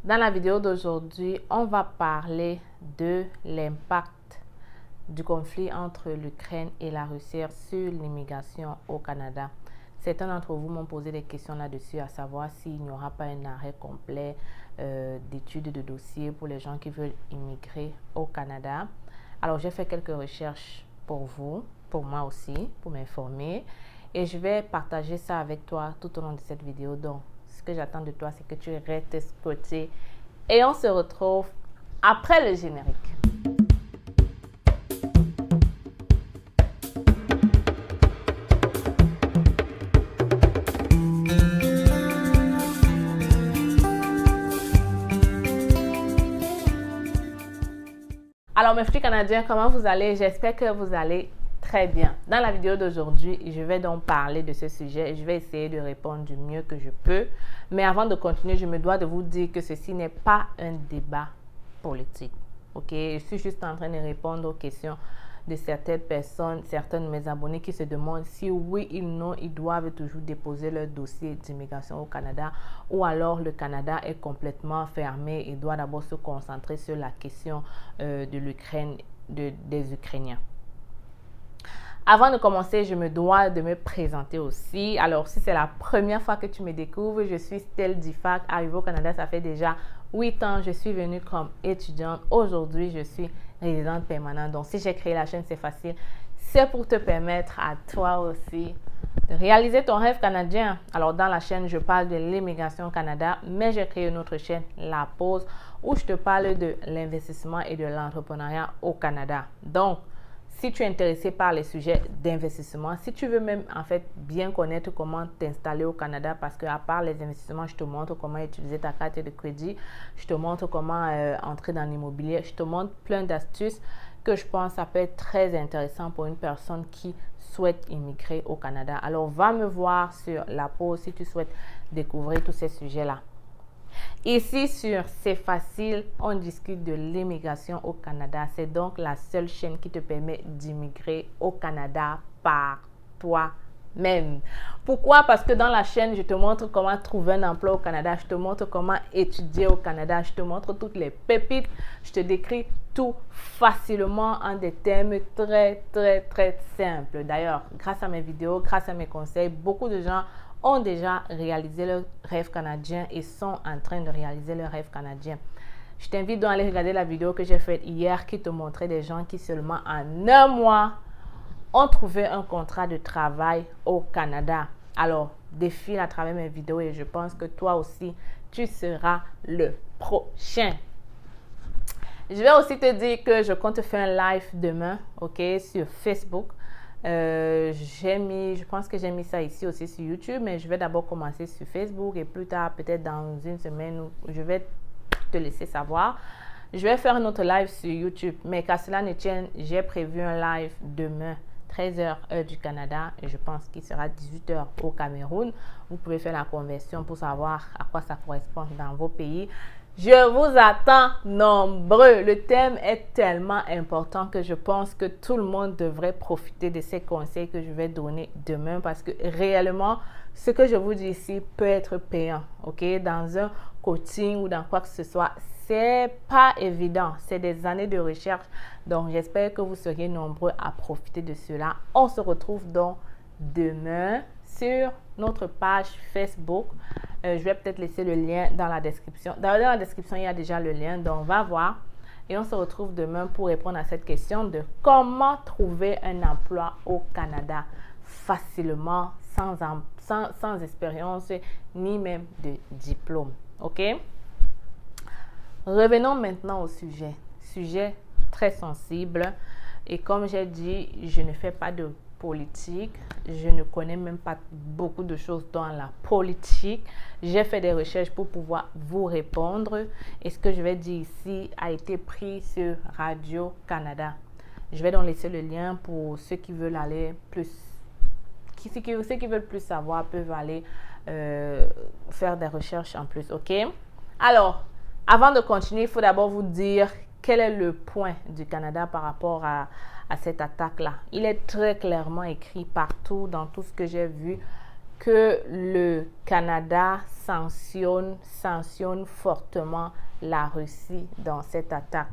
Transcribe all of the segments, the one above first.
Dans la vidéo d'aujourd'hui, on va parler de l'impact du conflit entre l'Ukraine et la Russie sur l'immigration au Canada. Certains d'entre vous m'ont posé des questions là-dessus, à savoir s'il n'y aura pas un arrêt complet d'études de dossiers pour les gens qui veulent immigrer au Canada. Alors, j'ai fait quelques recherches pour vous, pour moi aussi, pour m'informer. Et je vais partager ça avec toi tout au long de cette vidéo. Donc, ce que j'attends de toi, c'est que tu restes scotché. Et on se retrouve après le générique. Alors mes petits Canadiens, comment vous allez? J'espère que vous allez très bien. Dans la vidéo d'aujourd'hui, je vais donc parler de ce sujet et je vais essayer de répondre du mieux que je peux. Mais avant de continuer, je me dois de vous dire que ceci n'est pas un débat politique. Ok? Je suis juste en train de répondre aux questions de certaines personnes, certains de mes abonnés qui se demandent si oui ou non ils doivent toujours déposer leur dossier d'immigration au Canada ou alors le Canada est complètement fermé et doit d'abord se concentrer sur la question de l'Ukraine, des Ukrainiens. Avant de commencer, je me dois de me présenter aussi. Alors, si c'est la première fois que tu me découvres, je suis Stell Difac, arrivée au Canada, ça fait déjà 8 ans. Je suis venue comme étudiante. Aujourd'hui, je suis résidente permanente. Donc, si j'ai créé la chaîne, c'est facile. C'est pour te permettre à toi aussi de réaliser ton rêve canadien. Alors, dans la chaîne, je parle de l'immigration au Canada, mais j'ai créé une autre chaîne, La Pause, où je te parle de l'investissement et de l'entrepreneuriat au Canada. Donc, si tu es intéressé par les sujets d'investissement, si tu veux même en fait bien connaître comment t'installer au Canada, parce que à part les investissements, je te montre comment utiliser ta carte de crédit, je te montre comment entrer dans l'immobilier, je te montre plein d'astuces que je pense ça peut être très intéressant pour une personne qui souhaite immigrer au Canada. Alors va me voir sur La Pause si tu souhaites découvrir tous ces sujets-là. Ici sur C'est facile, on discute de l'immigration au Canada. C'est donc la seule chaîne qui te permet d'immigrer au Canada par toi-même. Pourquoi? Parce que dans la chaîne, je te montre comment trouver un emploi au Canada. Je te montre comment étudier au Canada. Je te montre toutes les pépites. Je te décris tout facilement en des termes très simples. D'ailleurs, grâce à mes vidéos, grâce à mes conseils, beaucoup de gens ont déjà réalisé leur rêve canadien et sont en train de réaliser leur rêve canadien. Je t'invite donc à aller regarder la vidéo que j'ai faite hier qui te montrait des gens qui seulement en un mois ont trouvé un contrat de travail au Canada. Alors, défile à travers mes vidéos et je pense que toi aussi, tu seras le prochain. Je vais aussi te dire que je compte faire un live demain, ok, sur Facebook. Je pense que j'ai mis ça ici aussi sur YouTube, mais je vais d'abord commencer sur Facebook et plus tard, peut-être dans une semaine, je vais te laisser savoir. Je vais faire un autre live sur YouTube, mais qu'à cela ne tienne, j'ai prévu un live demain, 13h heure du Canada, et je pense qu'il sera 18h au Cameroun. Vous pouvez faire la conversion pour savoir à quoi ça correspond dans vos pays. Je vous attends nombreux. Le thème est tellement important que je pense que tout le monde devrait profiter de ces conseils que je vais donner demain parce que réellement, ce que je vous dis ici peut être payant. Ok, dans un coaching ou dans quoi que ce soit, c'est pas évident. C'est des années de recherche. Donc, j'espère que vous serez nombreux à profiter de cela. On se retrouve donc demain sur notre page Facebook. Je vais peut-être laisser le lien dans la description. Dans la description, il y a déjà le lien, donc va voir. Et on se retrouve demain pour répondre à cette question de comment trouver un emploi au Canada facilement, sans expérience, ni même de diplôme. OK? Revenons maintenant au sujet. Sujet très sensible. Et comme j'ai dit, je ne fais pas de politique. Je ne connais même pas beaucoup de choses dans la politique. J'ai fait des recherches pour pouvoir vous répondre. Et ce que je vais dire ici a été pris sur Radio-Canada. Je vais donc laisser le lien pour ceux qui veulent aller plus. Ceux qui veulent plus savoir peuvent aller faire des recherches en plus. OK? Alors, avant de continuer, il faut d'abord vous dire quel est le point du Canada par rapport à cette attaque-là. Il est très clairement écrit partout dans tout ce que j'ai vu que le Canada sanctionne fortement la Russie dans cette attaque.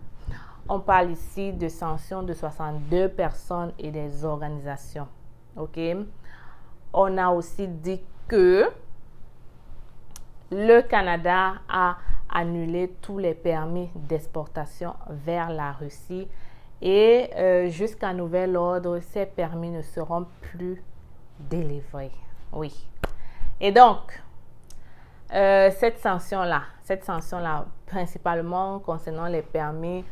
On parle ici de sanctions de 62 personnes et des organisations. OK? On a aussi dit que le Canada a annulé tous les permis d'exportation vers la Russie et jusqu'à nouvel ordre, ces permis ne seront plus délivrés. Oui. Et donc, cette sanction-là, principalement concernant les permis,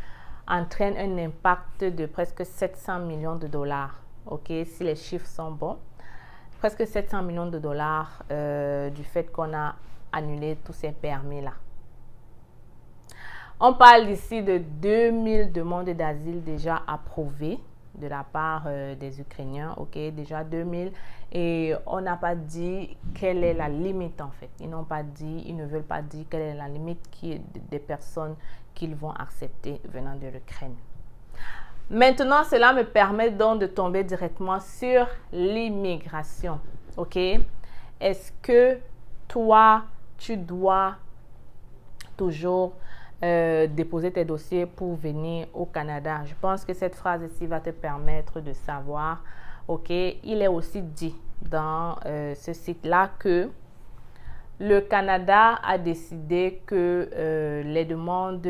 entraîne un impact de presque 700 millions de dollars. OK, si les chiffres sont bons, presque 700 millions de dollars du fait qu'on a annulé tous ces permis-là. On parle ici de 2000 demandes d'asile déjà approuvées de la part des Ukrainiens, ok, déjà 2000, et on n'a pas dit quelle est la limite en fait. Ils ne veulent pas dire quelle est la limite des personnes qu'ils vont accepter venant de l'Ukraine. Maintenant, cela me permet donc de tomber directement sur l'immigration, ok. Est-ce que toi, tu dois toujours déposer tes dossiers pour venir au Canada? Je pense que cette phrase ici va te permettre de savoir, ok, il est aussi dit dans ce site-là que le Canada a décidé que les demandes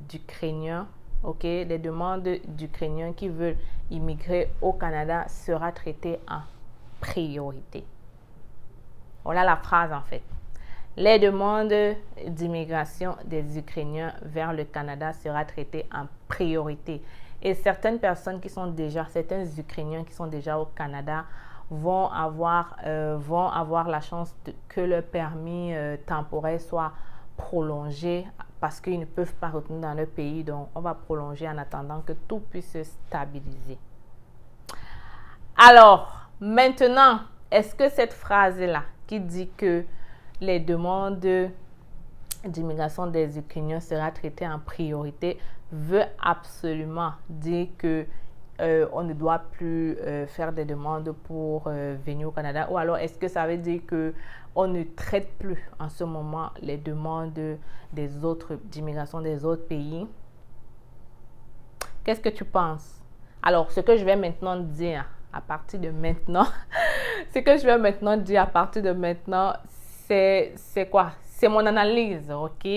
d'Ukrainiens, ok, les demandes d'Ukrainiens qui veulent immigrer au Canada sera traitées en priorité. Voilà la phrase en fait. Les demandes d'immigration des Ukrainiens vers le Canada sera traitées en priorité. Et certains Ukrainiens qui sont déjà au Canada vont avoir la chance que leur permis temporaire soit prolongé parce qu'ils ne peuvent pas retourner dans leur pays. Donc, on va prolonger en attendant que tout puisse se stabiliser. Alors, maintenant, est-ce que cette phrase-là qui dit que les demandes d'immigration des Ukrainiens sera traitée en priorité veut absolument dire que on ne doit plus faire des demandes pour venir au Canada, ou alors est-ce que ça veut dire que on ne traite plus en ce moment les demandes d'immigration des autres pays? Qu'est-ce que tu penses? Alors, ce que je vais maintenant dire à partir de maintenant, c'est quoi? C'est mon analyse, ok?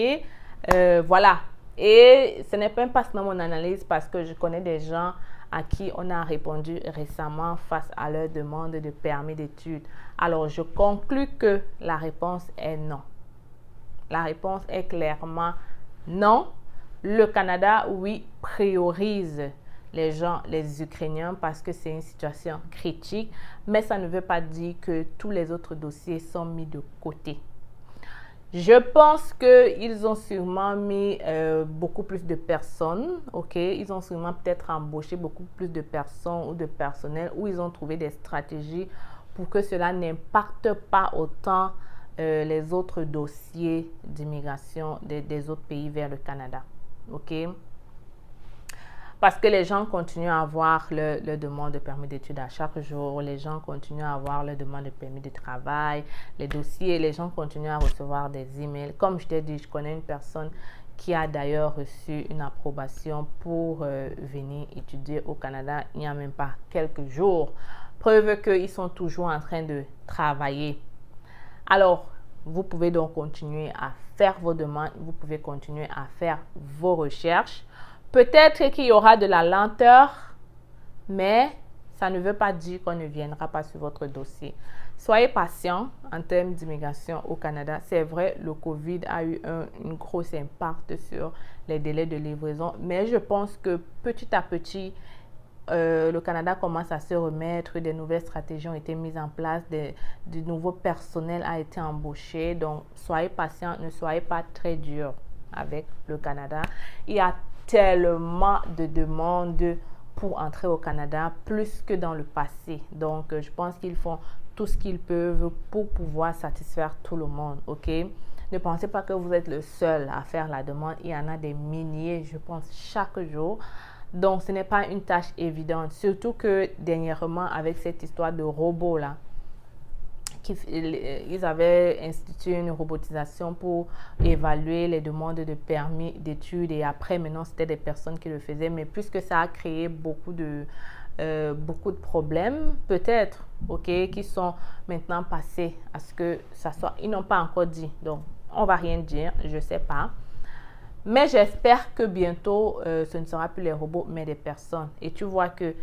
Voilà. Et ce n'est même pas seulement mon analyse parce que je connais des gens à qui on a répondu récemment face à leur demande de permis d'études. Alors, je conclus que la réponse est non. La réponse est clairement non. Le Canada, oui, priorise les Ukrainiens parce que c'est une situation critique, mais ça ne veut pas dire que tous les autres dossiers sont mis de côté. Je pense qu'ils ont sûrement mis beaucoup plus de personnes, ok? Ils ont sûrement peut-être embauché beaucoup plus de personnes ou de personnel, ou ils ont trouvé des stratégies pour que cela n'impacte pas autant les autres dossiers d'immigration des autres pays vers le Canada, ok? Parce que les gens continuent à avoir leur demande de permis d'études à chaque jour. Les gens continuent à avoir leur demande de permis de travail. Les dossiers, les gens continuent à recevoir des emails. Comme je t'ai dit, je connais une personne qui a d'ailleurs reçu une approbation pour venir étudier au Canada il n'y a même pas quelques jours. Preuve qu'ils sont toujours en train de travailler. Alors, vous pouvez donc continuer à faire vos demandes. Vous pouvez continuer à faire vos recherches. Peut-être qu'il y aura de la lenteur, mais ça ne veut pas dire qu'on ne viendra pas sur votre dossier. Soyez patient en termes d'immigration au Canada. C'est vrai, le COVID a eu un gros impact sur les délais de livraison, mais je pense que petit à petit, le Canada commence à se remettre, des nouvelles stratégies ont été mises en place, du nouveau personnel a été embauché. Donc, soyez patient, ne soyez pas très dur avec le Canada. Il y a tellement de demandes pour entrer au Canada, plus que dans le passé. Donc, je pense qu'ils font tout ce qu'ils peuvent pour pouvoir satisfaire tout le monde, ok? Ne pensez pas que vous êtes le seul à faire la demande. Il y en a des milliers, je pense, chaque jour. Donc, ce n'est pas une tâche évidente. Surtout que, dernièrement, avec cette histoire de robots là, ils avaient institué une robotisation pour évaluer les demandes de permis d'études et après, maintenant, c'était des personnes qui le faisaient. Mais puisque ça a créé beaucoup de problèmes, peut-être, ok, qui sont maintenant passés à ce que ça soit. Ils n'ont pas encore dit, donc on va rien dire, je sais pas. Mais j'espère que bientôt, ce ne sera plus les robots, mais des personnes. Et tu vois que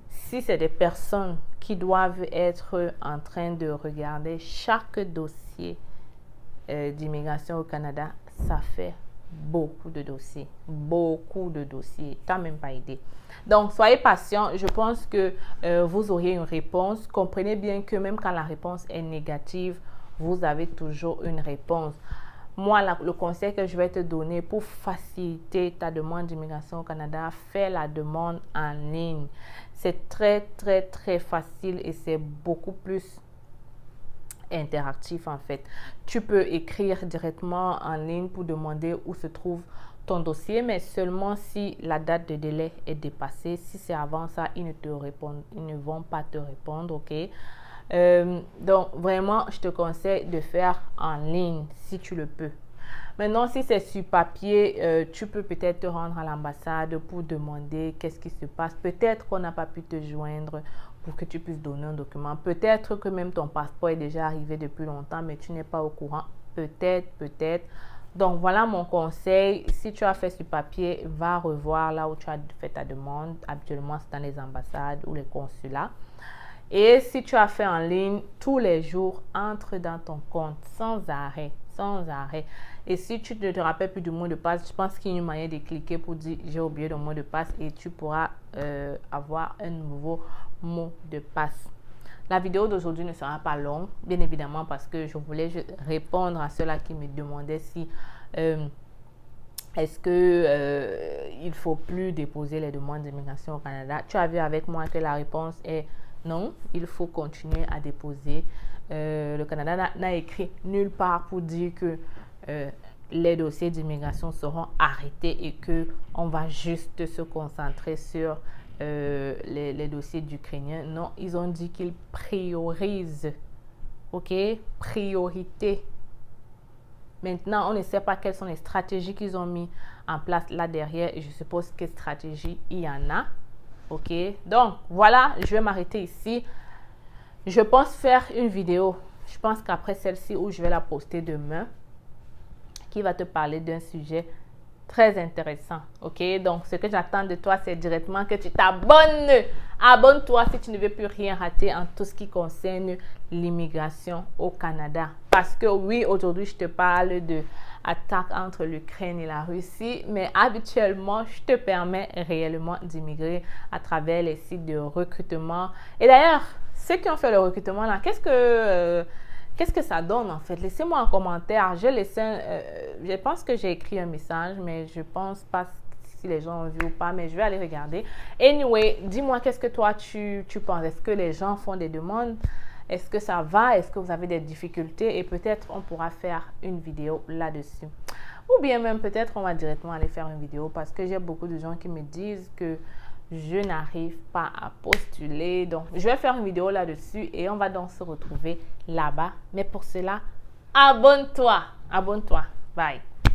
si c'est des personnes qui doivent être en train de regarder chaque dossier d'immigration au Canada, ça fait beaucoup de dossiers. Beaucoup de dossiers. Tu n'as même pas idée. Donc, soyez patients. Je pense que vous auriez une réponse. Comprenez bien que même quand la réponse est négative, vous avez toujours une réponse. Moi, le conseil que je vais te donner pour faciliter ta demande d'immigration au Canada, fais la demande en ligne. C'est très, très, très facile et c'est beaucoup plus interactif en fait. Tu peux écrire directement en ligne pour demander où se trouve ton dossier, mais seulement si la date de délai est dépassée. Si c'est avant ça, ils ne vont pas te répondre, ok? Donc, vraiment, je te conseille de faire en ligne si tu le peux. Maintenant, si c'est sur papier, tu peux peut-être te rendre à l'ambassade pour demander qu'est-ce qui se passe. Peut-être qu'on n'a pas pu te joindre pour que tu puisses donner un document. Peut-être que même ton passeport est déjà arrivé depuis longtemps, mais tu n'es pas au courant. Peut-être. Donc, voilà mon conseil. Si tu as fait sur papier, va revoir là où tu as fait ta demande. Habituellement, c'est dans les ambassades ou les consulats. Et si tu as fait en ligne, tous les jours, entre dans ton compte sans arrêt. Et si tu ne te rappelles plus du mot de passe, je pense qu'il y a une manière de cliquer pour dire j'ai oublié le mot de passe et tu pourras avoir un nouveau mot de passe. La vidéo d'aujourd'hui ne sera pas longue, bien évidemment, parce que je voulais répondre à ceux-là qui me demandaient si est-ce que il faut plus déposer les demandes d'immigration au Canada. Tu as vu avec moi que la réponse est non, il faut continuer à déposer. Le Canada n'a écrit nulle part pour dire que les dossiers d'immigration seront arrêtés et qu'on va juste se concentrer sur les dossiers d'Ukrainiens. Non, ils ont dit qu'ils priorisent. Ok? Priorité. Maintenant, on ne sait pas quelles sont les stratégies qu'ils ont mis en place là derrière et je suppose quelle stratégie il y en a. Ok, donc voilà, je vais m'arrêter ici. Je pense faire une vidéo, je pense qu'après celle-ci où je vais la poster demain, qui va te parler d'un sujet très intéressant. Ok, donc ce que j'attends de toi, c'est directement que tu t'abonnes. Abonne-toi si tu ne veux plus rien rater en tout ce qui concerne l'immigration au Canada. Parce que oui, aujourd'hui, je te parle de attaque entre l'Ukraine et la Russie, mais habituellement, je te permets réellement d'immigrer à travers les sites de recrutement. Et d'ailleurs, ceux qui ont fait le recrutement là, qu'est-ce que ça donne en fait? Laissez-moi un commentaire. Je pense que j'ai écrit un message, mais je pense pas si les gens ont vu ou pas, mais je vais aller regarder. Anyway, dis-moi qu'est-ce que toi tu penses? Est-ce que les gens font des demandes? Est-ce que ça va? Est-ce que vous avez des difficultés? Et peut-être on pourra faire une vidéo là-dessus. Ou bien même peut-être on va directement aller faire une vidéo parce que j'ai beaucoup de gens qui me disent que je n'arrive pas à postuler. Donc, je vais faire une vidéo là-dessus et on va donc se retrouver là-bas. Mais pour cela, abonne-toi. Abonne-toi. Bye.